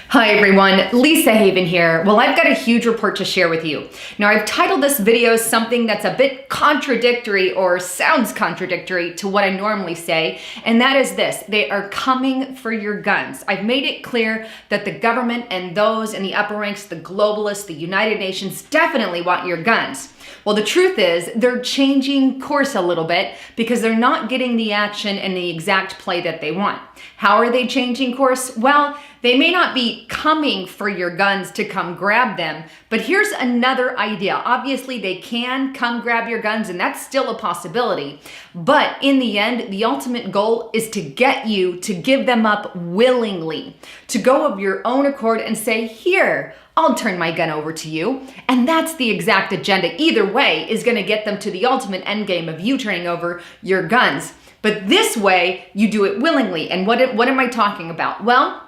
Hi everyone, Lisa Haven here. Well, I've got a huge report to share with you. Now, I've titled this video something that's a bit contradictory or sounds contradictory to what I normally say, and that is this: they are coming for your guns. I've made it clear that the government and those in the upper ranks, the globalists, the United Nations, definitely want your guns. Well, the truth is they're changing course a little bit because they're not getting the action and the exact play that they want. How are they changing course? Well, they may not be coming for your guns to come grab them, but here's another idea. Obviously, they can come grab your guns, and that's still a possibility. But in the end, the ultimate goal is to get you to give them up willingly, to go of your own accord and say, here, I'll turn my gun over to you. And that's the exact agenda. Either way is going to get them to the ultimate end game of you turning over your guns. But this way, you do it willingly. And what am I talking about? Well,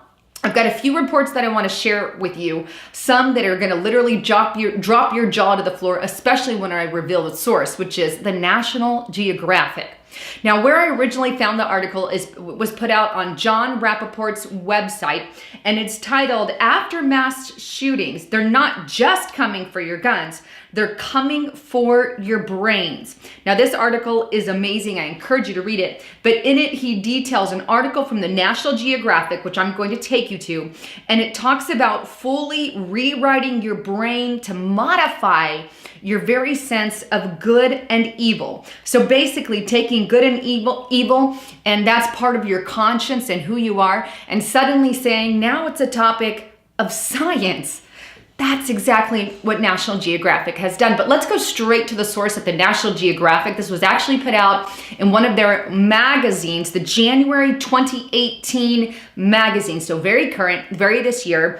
I've got a few reports that I want to share with you, some that are going to literally drop your jaw to the floor, especially when I reveal the source, which is the National Geographic. Now, where I originally found the article was put out on John Rappaport's website, and it's titled, "After Mass Shootings, They're Not Just Coming for Your Guns, They're Coming for Your Brains." Now, this article is amazing. I encourage you to read it. But in it, he details an article from the National Geographic, which I'm going to take you to, and it talks about fully rewriting your brain to modify your very sense of good and evil. So basically taking good and evil, and that's part of your conscience and who you are, and suddenly saying, now it's a topic of science. That's exactly what National Geographic has done. But let's go straight to the source at the National Geographic. This was actually put out in one of their magazines, the January 2018 magazine. So very current, very this year.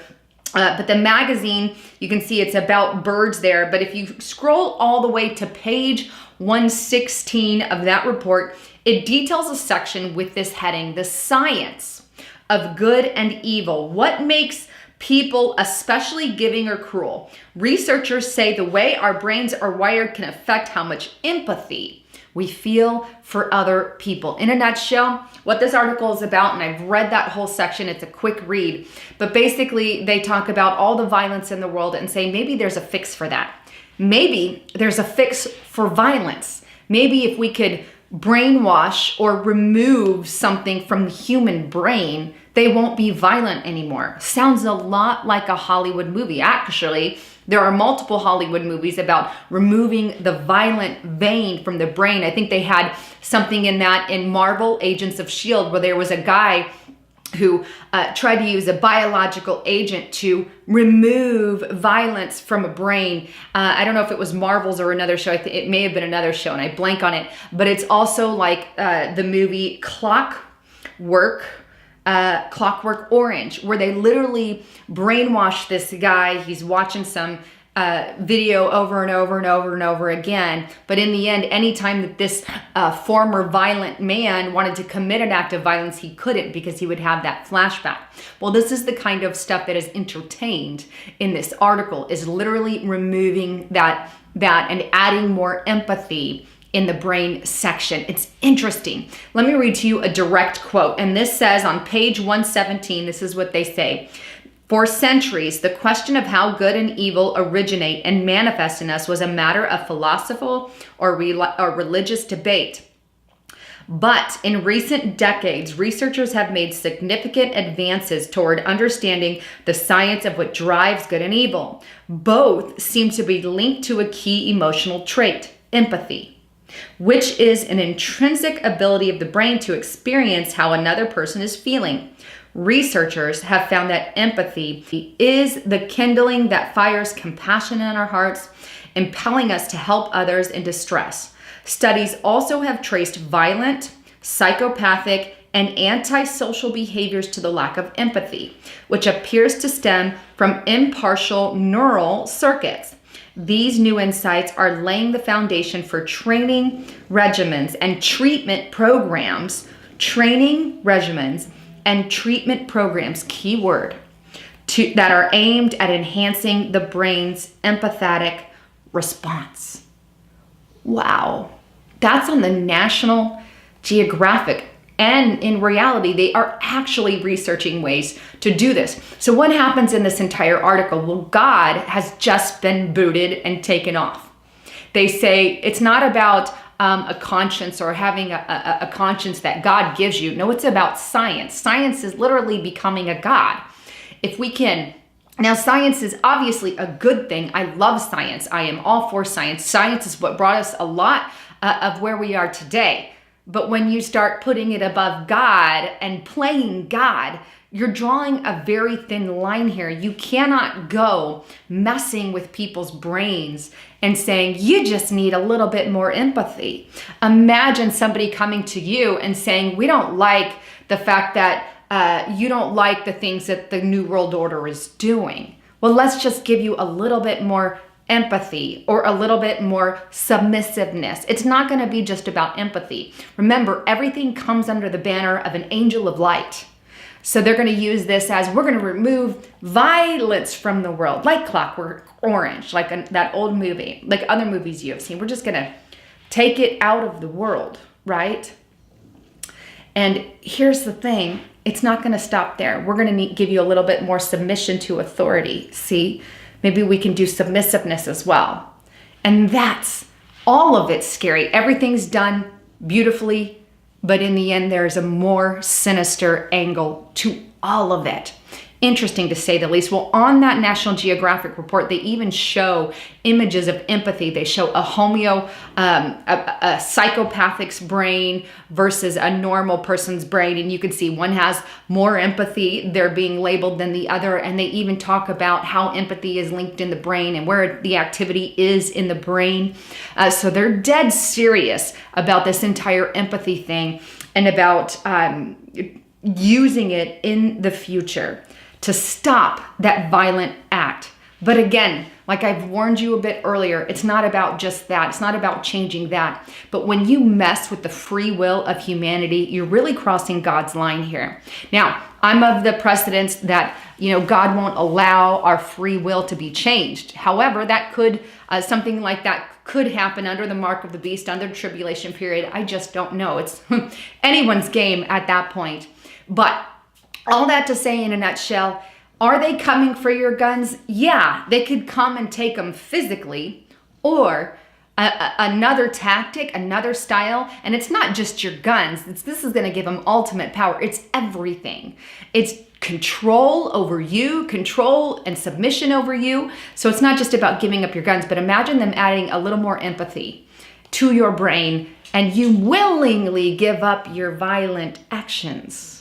But the magazine, you can see it's about birds there. But if you scroll all the way to page 116 of that report, it details a section with this heading, "The Science of Good and Evil. What makes people especially giving or cruel? Researchers say the way our brains are wired can affect how much empathy we feel for other people." In a nutshell, what this article is about, and I've read that whole section, it's a quick read, but basically they talk about all the violence in the world and say maybe there's a fix for that. Maybe there's a fix for violence. Maybe if we could brainwash or remove something from the human brain, they won't be violent anymore. Sounds a lot like a Hollywood movie. Actually, there are multiple Hollywood movies about removing the violent vein from the brain. I think they had something in that in Marvel Agents of S.H.I.E.L.D., where there was a guy who tried to use a biological agent to remove violence from a brain. I don't know if it was Marvel's or another show. I think it may have been another show, and I blank on it. But it's also like the movie Clockwork Orange, where they literally brainwash this guy. He's watching some video over and over and over and over again. But in the end, anytime that this former violent man wanted to commit an act of violence, he couldn't because he would have that flashback. Well, this is the kind of stuff that is entertained in this article, is literally removing that and adding more empathy in the brain section. It's interesting. Let me read to you a direct quote. And this says on page 117, this is what they say: "For centuries, the question of how good and evil originate and manifest in us was a matter of philosophical or religious debate. But in recent decades, researchers have made significant advances toward understanding the science of what drives good and evil. Both seem to be linked to a key emotional trait, empathy, which is an intrinsic ability of the brain to experience how another person is feeling. Researchers have found that empathy is the kindling that fires compassion in our hearts, impelling us to help others in distress. Studies also have traced violent, psychopathic, and antisocial behaviors to the lack of empathy, which appears to stem from impartial neural circuits. These new insights are laying the foundation for training regimens and treatment programs, keyword, that are aimed at enhancing the brain's empathetic response." Wow. That's on the National Geographic. And in reality, they are actually researching ways to do this. So what happens in this entire article? Well, God has just been booted and taken off. They say it's not about a conscience or having a conscience that God gives you. No, it's about science. Science is literally becoming a God. If we can, now science is obviously a good thing. I love science. I am all for science. Science is what brought us a lot of where we are today. But when you start putting it above God and playing God, you're drawing a very thin line here. You cannot go messing with people's brains and saying, you just need a little bit more empathy. Imagine somebody coming to you and saying, we don't like the fact that you don't like the things that the New World Order is doing. Well, let's just give you a little bit more empathy or a little bit more submissiveness. It's not going to be just about empathy. Remember, everything comes under the banner of an angel of light. So they're going to use this as, we're going to remove violence from the world, like Clockwork Orange, like that old movie, like other movies you have seen. We're just going to take it out of the world, right? And here's the thing. It's not going to stop there. We're going to give you a little bit more submission to authority. See? Maybe we can do submissiveness as well. And that's all of it scary. Everything's done beautifully, but in the end, there's a more sinister angle to all of it. Interesting to say the least. Well, on that National Geographic report, they even show images of empathy. They show a psychopathic's brain versus a normal person's brain. And you can see one has more empathy. They're being labeled than the other. And they even talk about how empathy is linked in the brain and where the activity is in the brain. So they're dead serious about this entire empathy thing and about using it in the future to stop that violent act. But again, like I've warned you a bit earlier, it's not about just that. It's not about changing that. But when you mess with the free will of humanity, you're really crossing God's line here. Now, I'm of the precedence that, God won't allow our free will to be changed. However, that could, something like that could happen under the mark of the beast, under the tribulation period. I just don't know. It's anyone's game at that point. But all that to say in a nutshell, are they coming for your guns? Yeah, they could come and take them physically, or another tactic, another style. And it's not just your guns. This is going to give them ultimate power. It's everything. It's control over you, control and submission over you. So it's not just about giving up your guns, but imagine them adding a little more empathy to your brain and you willingly give up your violent actions.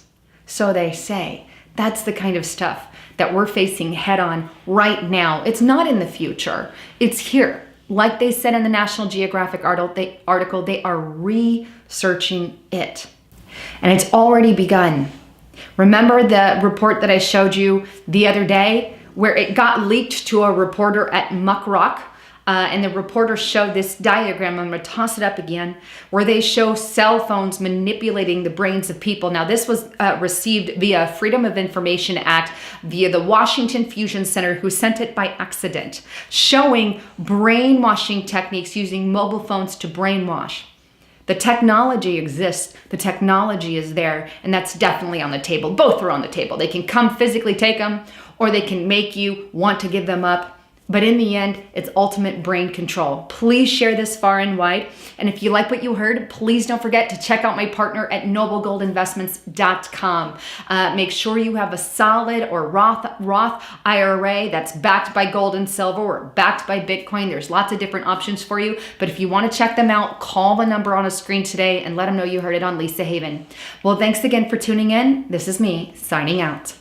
So they say. That's the kind of stuff that we're facing head on right now. It's not in the future. It's here. Like they said in the National Geographic article, they are researching it. And it's already begun. Remember the report that I showed you the other day where it got leaked to a reporter at Muckrock? And the reporter showed this diagram, I'm going to toss it up again, where they show cell phones manipulating the brains of people. Now, this was received via Freedom of Information Act via the Washington Fusion Center, who sent it by accident, showing brainwashing techniques using mobile phones to brainwash. The technology exists, the technology is there, and that's definitely on the table. Both are on the table. They can come physically take them, or they can make you want to give them up. But in the end, it's ultimate brain control. Please share this far and wide. And if you like what you heard, please don't forget to check out my partner at noblegoldinvestments.com. Make sure you have a solid or Roth IRA that's backed by gold and silver or backed by Bitcoin. There's lots of different options for you. But if you want to check them out, call the number on a screen today and let them know you heard it on Lisa Haven. Well, thanks again for tuning in. This is me signing out.